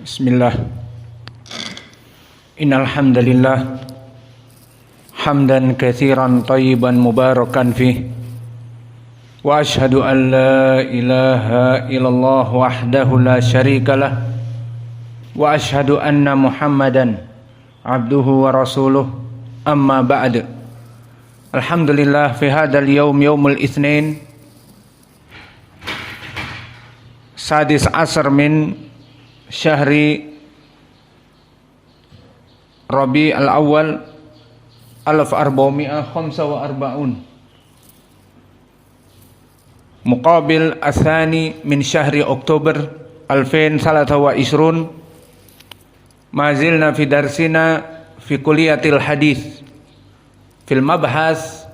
Bismillah. Innal hamdalillah hamdan katsiran thayyiban mubarakan fih. Wa asyhadu an la ilaha illallah wahdahu la syarikalah. Wa asyhadu anna Muhammadan abduhu wa rasuluh. Amma ba'd. Alhamdulillah fi hadzal yaumul itsnin sadis asar min syahri Rabi al-awwal 1445 muqabil athani min syahri Oktober 2023 mazilna fi darsina fi kuliyatil hadis fil mabhas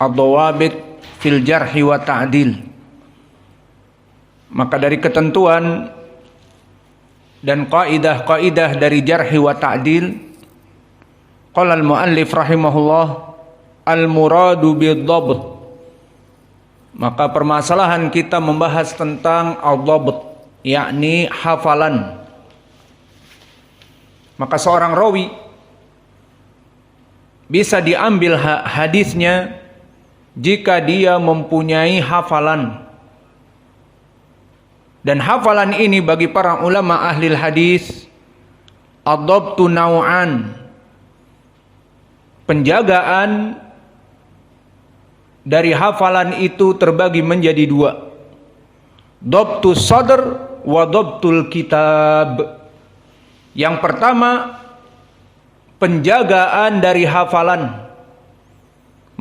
ad-dawabit fil jarhi wa ta'dil. Maka dari ketentuan dan kaidah-kaidah dari jarhi wa ta'dil, qala al-muallif rahimahullah al-muradu bid-dhabt. Maka permasalahan kita membahas tentang al-dhabt, yakni hafalan. Maka seorang rawi bisa diambil hadisnya jika dia mempunyai hafalan. Dan hafalan ini bagi para ulama ahli hadis, ad-dhabtu naw'an. Penjagaan dari hafalan itu terbagi menjadi dua. Dhabtu sadr wa dhabtul kitab. Yang pertama, penjagaan dari hafalan.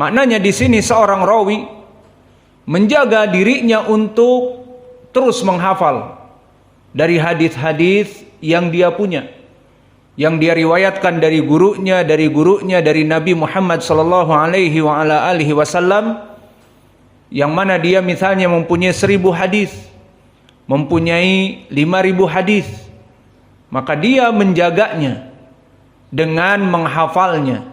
Maknanya di sini seorang rawi menjaga dirinya untuk terus menghafal dari hadis-hadis yang dia punya, yang dia riwayatkan dari gurunya, dari Nabi Muhammad sallallahu alaihi wasallam, yang mana dia misalnya mempunyai 1000 hadis, mempunyai 5000 hadis, maka dia menjaganya dengan menghafalnya.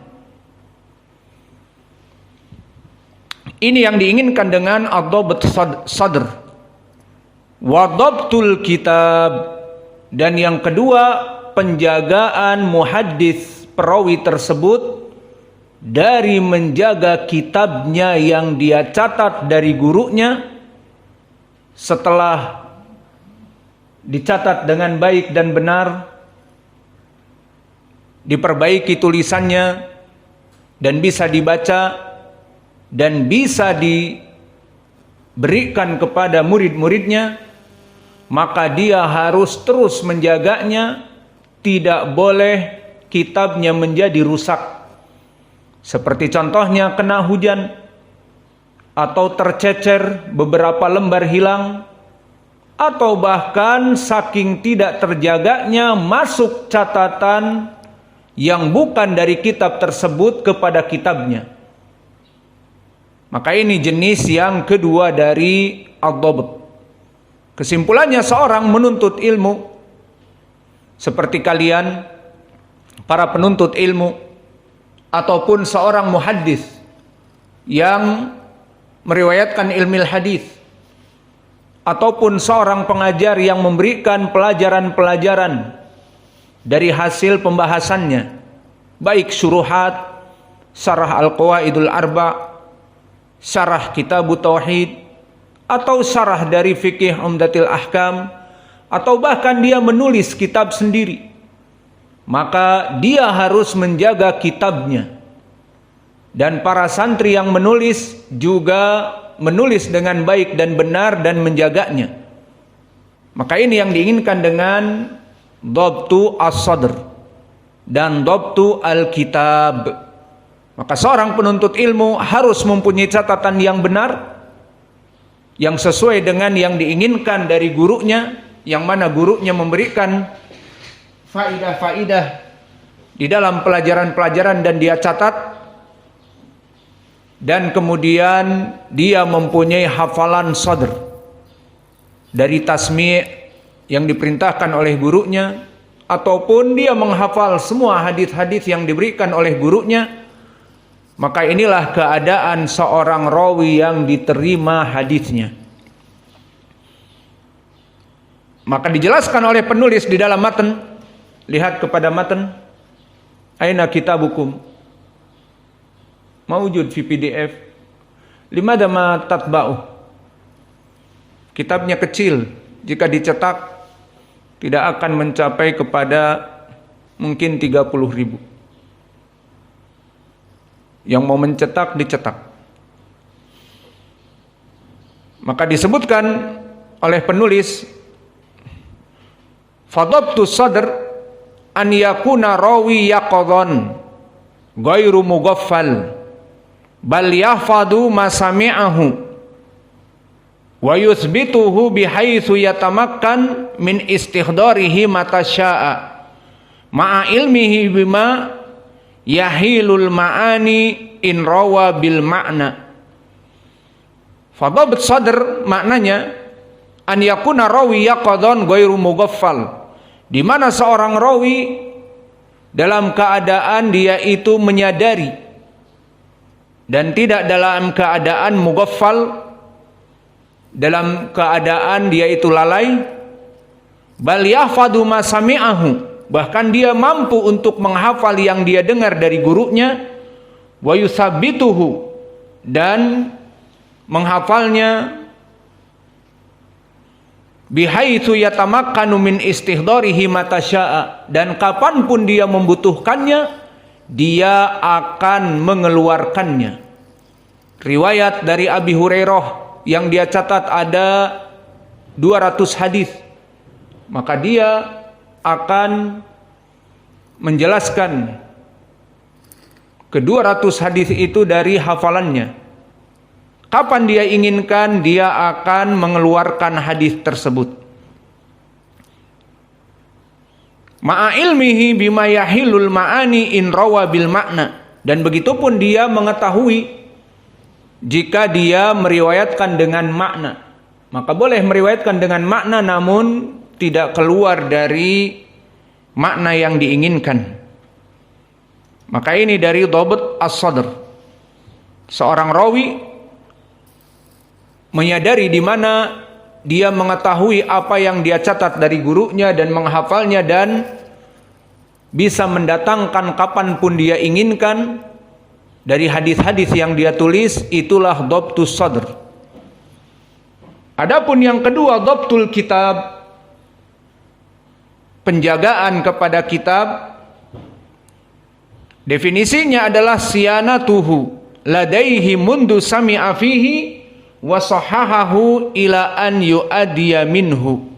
Ini yang diinginkan dengan ad-dhabt sadr. Wadhabtul kitab, dan yang kedua penjagaan muhaddis perawi tersebut dari menjaga kitabnya yang dia catat dari gurunya, setelah dicatat dengan baik dan benar, diperbaiki tulisannya dan bisa dibaca dan bisa diberikan kepada murid-muridnya, maka dia harus terus menjaganya, tidak boleh kitabnya menjadi rusak. Seperti contohnya kena hujan, atau tercecer beberapa lembar hilang, atau bahkan saking tidak terjaganya masuk catatan yang bukan dari kitab tersebut kepada kitabnya. Maka ini jenis yang kedua dari ad-dhabt. Kesimpulannya, seorang menuntut ilmu seperti kalian para penuntut ilmu, ataupun seorang muhaddis yang meriwayatkan ilmu hadis, ataupun seorang pengajar yang memberikan pelajaran-pelajaran dari hasil pembahasannya, baik syuruhat, syarah al-qawaidul arba', syarah kitab tauhid, atau syarah dari fikih umdatil ahkam, atau bahkan dia menulis kitab sendiri, maka dia harus menjaga kitabnya. Dan para santri yang menulis juga menulis dengan baik dan benar dan menjaganya. Maka ini yang diinginkan dengan dhabtu as-sadr dan dhabtu al-kitab. Maka seorang penuntut ilmu harus mempunyai catatan yang benar, yang sesuai dengan yang diinginkan dari gurunya, yang mana gurunya memberikan faidah-faidah di dalam pelajaran-pelajaran dan dia catat, dan kemudian dia mempunyai hafalan sadr dari tasmi' yang diperintahkan oleh gurunya, ataupun dia menghafal semua hadis-hadis yang diberikan oleh gurunya. Maka inilah keadaan seorang rawi yang diterima hadisnya. Maka dijelaskan oleh penulis di dalam matan, lihat kepada matan, aina kitabukum mawjud fi PDF, limadha ma tatba'u. Kitabnya kecil, jika dicetak tidak akan mencapai kepada mungkin 30.000. Yang mau mencetak dicetak. Maka disebutkan oleh penulis, fadabtu sadr an yakuna rawi yaqadhan ghairu mughaffal bal yahfadu ma sami'ahu wa yuthbituhu bihaitsu yatamakkan min istihdarihi mata syaa ma'a ilmihi bima yahilul ma'ani in rawa bil ma'na. Fadabt sadr maknanya an yakuna rawi yaqadhan ghairu mughaffal, di mana seorang rawi dalam keadaan dia itu menyadari dan tidak dalam keadaan mughaffal, dalam keadaan dia itu lalai, bal yahfadu ma sami'ahu, bahkan dia mampu untuk menghafal yang dia dengar dari gurunya, wa yusabbituhu, dan menghafalnya, bihaitsu yatamakkanu min istihdarihi mata syaa, dan kapanpun dia membutuhkannya dia akan mengeluarkannya. Riwayat dari Abi Hurairah yang dia catat ada 200 hadis, maka dia akan menjelaskan ke 200 hadis itu dari hafalannya. Kapan dia inginkan, dia akan mengeluarkan hadis tersebut. Ma'a ilmihi bima yahilul ma'ani in rawa bil makna, dan begitupun dia mengetahui jika dia meriwayatkan dengan makna, maka boleh meriwayatkan dengan makna namun tidak keluar dari makna yang diinginkan. Maka ini dari dhabt as-sadr. Seorang rawi menyadari di mana dia mengetahui apa yang dia catat dari gurunya dan menghafalnya, dan bisa mendatangkan kapanpun dia inginkan dari hadis-hadis yang dia tulis. Itulah dhabtus sadr. Adapun yang kedua, dhabtul kitab, penjagaan kepada kitab, definisinya adalah siyanatuhu ladaihi mundu sami'a fihi wa sahahahu ila an yu'addiya minhu.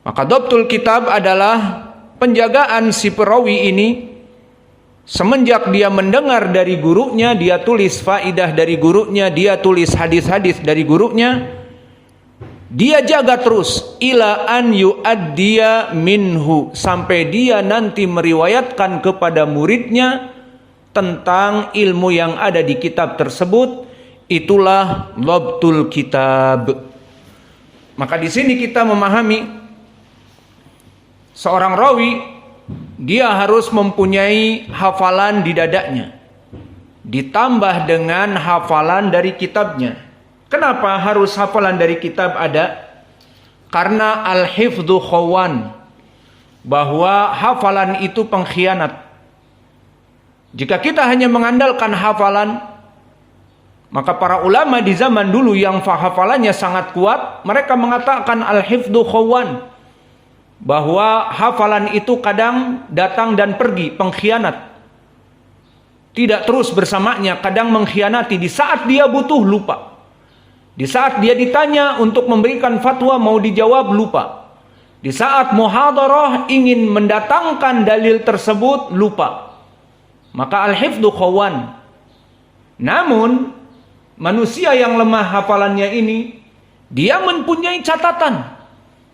Maka dhabtul kitab adalah penjagaan si perawi ini semenjak dia mendengar dari gurunya, dia tulis faidah dari gurunya, dia tulis hadis-hadis dari gurunya, dia jaga terus ila an yu'addiya minhu, sampai dia nanti meriwayatkan kepada muridnya tentang ilmu yang ada di kitab tersebut. Itulah dhabtul kitab. Maka di sini kita memahami seorang rawi dia harus mempunyai hafalan di dadanya ditambah dengan hafalan dari kitabnya. Kenapa harus hafalan dari kitab ada? Karena al-hifdhu khawan, bahwa hafalan itu pengkhianat. Jika kita hanya mengandalkan hafalan, maka para ulama di zaman dulu yang hafalannya sangat kuat, mereka mengatakan al-hifdhu khawan, bahwa hafalan itu kadang datang dan pergi, pengkhianat. Tidak terus bersamanya, kadang mengkhianati. Di saat dia butuh, lupa. Di saat dia ditanya untuk memberikan fatwa, mau dijawab, lupa. Di saat muhadarah ingin mendatangkan dalil tersebut, lupa. Maka al-hifdhu khawan. Namun manusia yang lemah hafalannya ini, dia mempunyai catatan.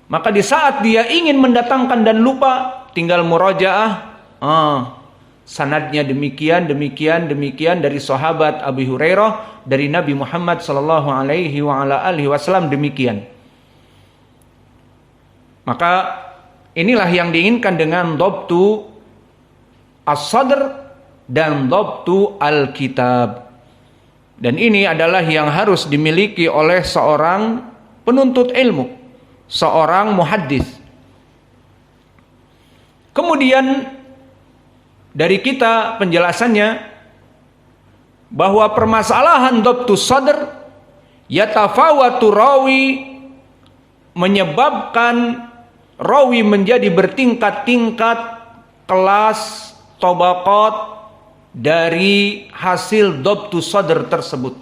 Maka di saat dia ingin mendatangkan dan lupa, tinggal murajaah. Sanadnya demikian dari sahabat Abu Hurairah, dari Nabi Muhammad sallallahu alaihi wasallam demikian. Maka inilah yang diinginkan dengan dhabtu as-sadr dan dhabtu al-kitab. Dan ini adalah yang harus dimiliki oleh seorang penuntut ilmu. seorang muhaddis. Kemudian dari kita penjelasannya bahwa permasalahan dhabtus sadr yatafawatu rawi, menyebabkan rawi menjadi bertingkat-tingkat kelas tabaqat dari hasil dhabtus sadr tersebut.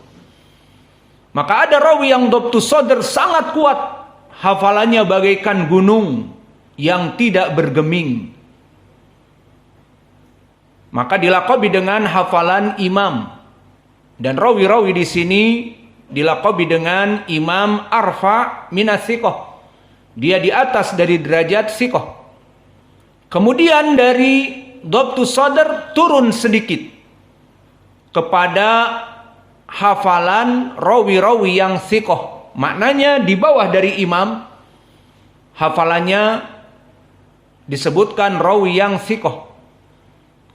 Maka ada rawi yang dhabtus sadr sangat kuat, hafalannya bagaikan gunung yang tidak bergeming, maka dilaqabi dengan hafalan imam. Dan rawi-rawi di sini dilaqabi dengan imam arfa minas thiqah. Dia di atas dari derajat thiqah. Kemudian dari dhabtus sadr turun sedikit kepada hafalan rawi-rawi yang thiqah. Maknanya di bawah dari imam, hafalannya disebutkan rawi yang thiqah.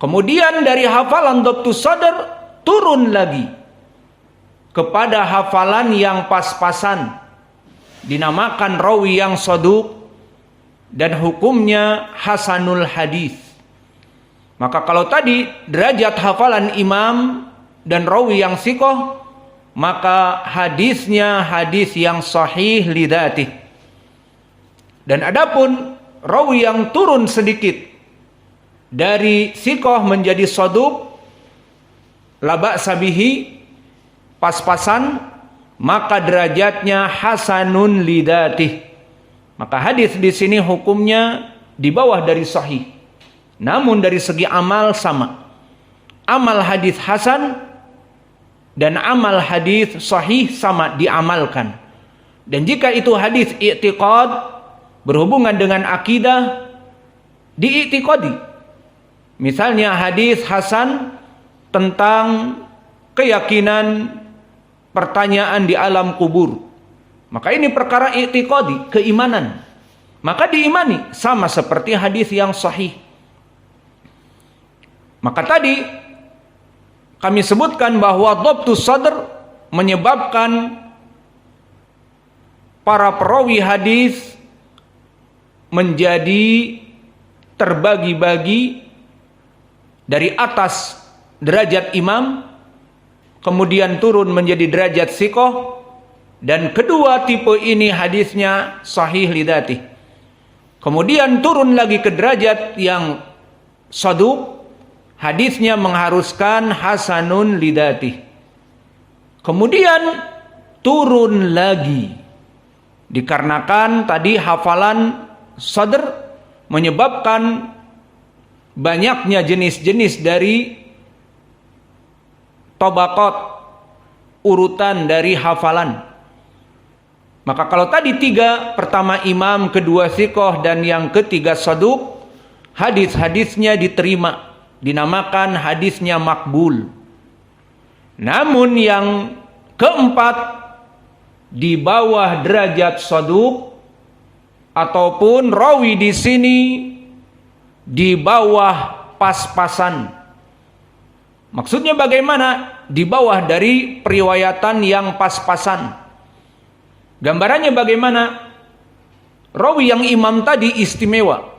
Kemudian dari hafalan dhabtus sadr turun lagi kepada hafalan yang pas-pasan, dinamakan rawi yang saduq, dan hukumnya hasanul hadis. Maka kalau tadi derajat hafalan imam dan rawi yang thiqah, maka hadisnya hadis yang sahih lidzatih. Dan adapun rawi yang turun sedikit dari thiqah menjadi saduq, la ba'sa bihi, pas-pasan, maka derajatnya hasanun lidzatih. Maka hadis di sini hukumnya di bawah dari sahih. Namun dari segi amal sama. Amal hadis hasan dan amal hadis sahih sama diamalkan. Dan jika itu hadis i'tiqad, berhubungan dengan akidah, diiktikadi. Misalnya hadis hasan tentang keyakinan pertanyaan di alam kubur, maka ini perkara i'tiqadi, keimanan, maka diimani sama seperti hadis yang sahih. Maka tadi kami sebutkan bahwa dhabtus sadr menyebabkan para perawi hadis menjadi terbagi-bagi dari atas derajat imam, kemudian turun menjadi derajat thiqah, dan kedua tipe ini hadisnya sahih lidzatih. Kemudian turun lagi ke derajat yang saduq, hadisnya mengharuskan hasanun lidzatih. Kemudian turun lagi dikarenakan tadi hafalan sadr menyebabkan banyaknya jenis-jenis dari tabaqat, urutan dari hafalan. Maka kalau tadi tiga, pertama imam, kedua thiqah, dan yang ketiga saduq, hadis-hadisnya diterima, dinamakan hadisnya makbul. Namun yang keempat, di bawah derajat saduq, ataupun rawi di sini di bawah pas-pasan. Maksudnya bagaimana? Di bawah dari periwayatan yang pas-pasan. Gambarannya bagaimana? Rawi yang imam tadi istimewa.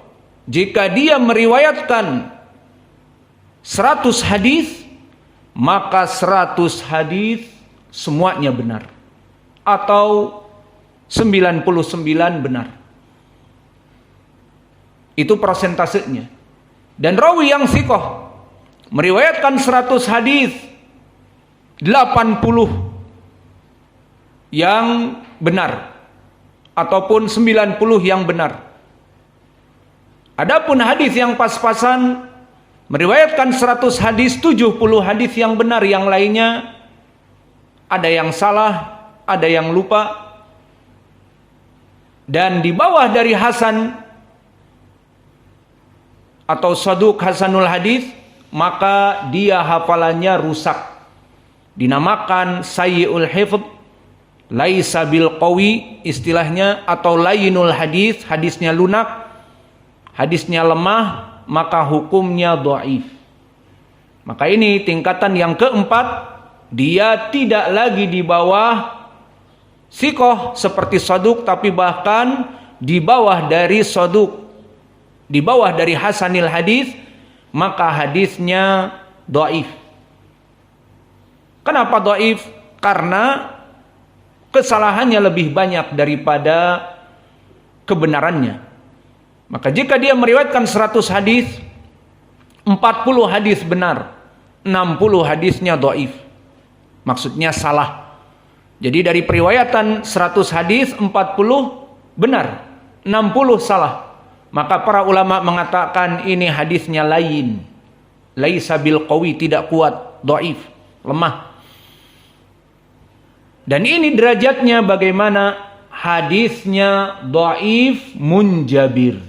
Jika dia meriwayatkan 100 hadis, maka 100 hadis semuanya benar. Atau 99 benar. Itu persentasenya. Dan rawi yang thiqah meriwayatkan 100 hadis, 80 yang benar ataupun 90 yang benar. Adapun hadis yang pas-pasan meriwayatkan 100 hadis, 70 hadis yang benar, yang lainnya ada yang salah, ada yang lupa. Dan di bawah dari hasan atau saduq hasanul hadis, maka dia hafalannya rusak, dinamakan sayyi'ul hifdz, laisa bil qawi istilahnya, atau layyinul hadis, hadisnya lunak, hadisnya lemah, maka hukumnya dhaif. Maka ini tingkatan yang keempat, dia tidak lagi di bawah thiqah seperti saduq, tapi bahkan di bawah dari soduk, di bawah dari hasanil hadis, maka hadisnya dhaif. Kenapa dhaif? Karena kesalahannya lebih banyak daripada kebenarannya. Maka jika dia meriwayatkan 100 hadis, 40 hadis benar, 60 hadisnya dhaif. Maksudnya salah. Jadi dari periwayatan 100 hadis, 40 benar, 60 salah. Maka para ulama mengatakan ini hadisnya lain. Laisa bil qawi, tidak kuat, dhaif, lemah. Dan ini derajatnya bagaimana? Hadisnya dhaif munjabir.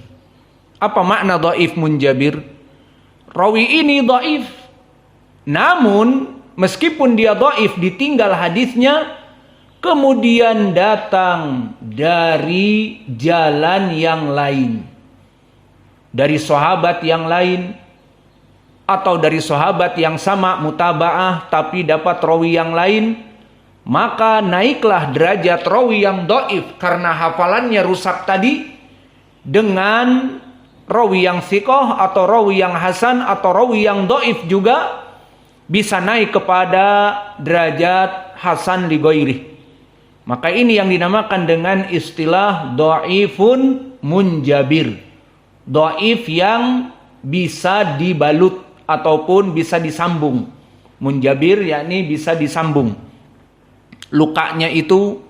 Apa makna dhaif munjabir? Rawi ini dhaif, namun meskipun dia dhaif, ditinggal hadisnya, kemudian datang dari jalan yang lain, dari sahabat yang lain, atau dari sahabat yang sama mutabaah tapi dapat rawi yang lain, maka naiklah derajat rawi yang dhaif karena hafalannya rusak tadi dengan rawi yang thiqah atau rawi yang hasan atau rawi yang dhaif juga bisa naik kepada derajat hasan li ghairi. Maka ini yang dinamakan dengan istilah dhaifun munjabir. Dhaif yang bisa dibalut ataupun bisa disambung. Munjabir yakni bisa disambung. Lukanya itu